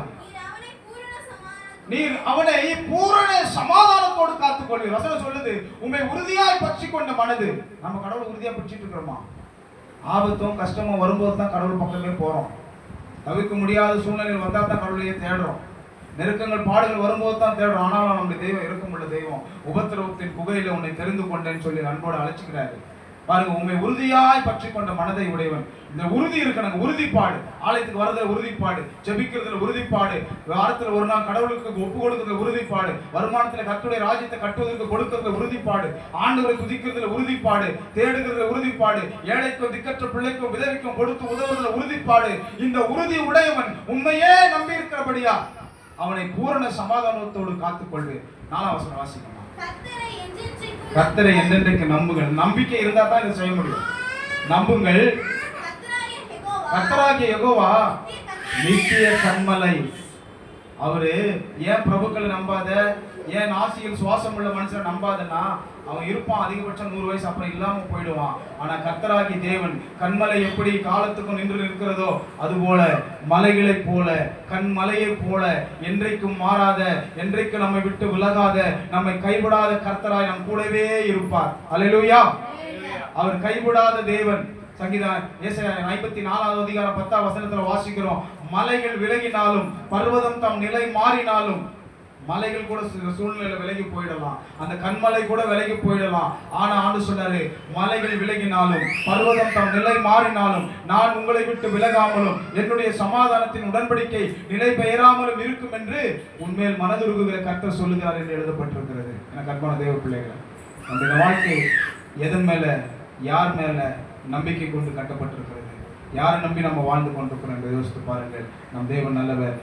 நீர் அவனை பூரண சமாதானத்தோடு காத்துக் கொள்வீர். வசனம் சொல்லுது, உம்மை உறுதியாய் பற்றிக் கொண்ட மனது. நம்ம கடவுள் உறுதியா பற்றிட்டு இருக்கிறோமா? ஆபத்தும் கஷ்டமும் வரும்போது தான் கடவுள் பக்கமே போறோம். தவிர்க்க முடியாத சூழ்நிலையில் வந்தா தான் கடவுளையே தேடுறோம். நெருக்கங்கள் பாடுகள் வரும்போது தான் தேடுறோம். ஆனாலும் நம்முடைய தெய்வம் இருக்குமுள்ள தெய்வம். உபத்திரவத்தின் புகையில உன்னை தெரிந்து கொண்டேன்னு சொல்லி அன்போடு அழைச்சிக்கிறாரு. பாருங்க, உண்மை உறுதியாய் பற்றி கொண்ட மனதை உடையவன். இந்த உறுதி இருக்கணும், உறுதிப்பாடு. ஆலயத்துக்கு வரதுல உறுதிப்பாடு, ஜெபிக்கிறதுல உறுதிப்பாடு, வாரத்துல ஒரு நாள் கடவுளுக்கு ஒப்பு கொடுக்கிறதுல உறுதிப்பாடு, வருமானத்துல கர்த்தருடைய ராஜ்யத்தை கட்டுவதற்கு கொடுக்கிறதுல உறுதிப்பாடு, ஆண்டவரை துதிக்கிறதுல உறுதிப்பாடு, தேடுகிறதுல உறுதிப்பாடு, ஏழைக்கும் திக்கற்ற பிள்ளைக்கும் விதவிக்கும் கொடுத்து உதவுறதுல உறுதிப்பாடு. இந்த உறுதி உடையவன் உண்மையே நம்பி இருக்கிறபடியா அவனை பூரண சமாதானத்தோடு காத்துக்கொள்வேன். 4ஆம் வசனம் வாசிக்கணும். கர்த்தரை என்றென்றைக்கு நம்புங்கள். நம்பிக்கை இருந்தா தான் இதை செய்ய முடியும். நம்புங்கள். கர்த்தராகிய யெகோவா நித்திய கன்மலை. அவரு ஏன் பிரபுக்களை நம்பாத, ஏன் நாசியில் சுவாசம் உள்ள மனுஷனை நம்பாதன்னா, அவன் இருப்பான் அதிகபட்சம் 100 வயசு, அப்புறம் இல்லாம போயிடுவான். ஆனா கர்த்தராகி தேவன் கண்மலை எப்படி காலத்துக்கும் நின்று இருக்கிறதோ அதுபோல மலைகளை போல கண்மலையை போல என்றைக்கும் மாறாத, என்றைக்கும் நம்மை விட்டு விலகாத, நம்மை கைவிடாத கர்த்தராய் நம் கூடவே இருப்பார். அல்லேலூயா. அவர் கைவிடாத தேவன். சங்கீதம் ஏசாயா 54ஆம் அதிகாரம் 10ஆம் வசனத்துல வாசிக்கிறோம், மலைகள் விலகினாலும் பர்வதம் தம் நிலை மாறினாலும், மலைகள் கூட சூழ்நிலையில விலகி போயிடலாம், அந்த கண்மலை கூட விலகி போயிடலாம். ஆனா ஆண்டு சொன்னாரு, மலைகள் விலகினாலும் பர்வதம் தம் நிலை மாறினாலும் நான் உங்களை விட்டு விலகாமலும் என்னுடைய சமாதானத்தின் உடன்படிக்கை நிலை பெயராமலும் இருக்கும் என்று உண்மையில் மனதுருகுகிற கர்த்தர் சொல்லுகிறார் என்று எழுதப்பட்டிருக்கிறது. எனக்கு அன்பான தேவ பிள்ளைகளை, நம்முடைய வாழ்க்கை எதன் மேல, யார் மேல நம்பிக்கை கொண்டு கட்டப்பட்டிருக்கிறது? யாரை நம்பி நம்ம வாழ்ந்து கொண்டிருக்கிறோம் என்று யோசித்து பாருங்கள். நம் தேவன் நல்லவர்.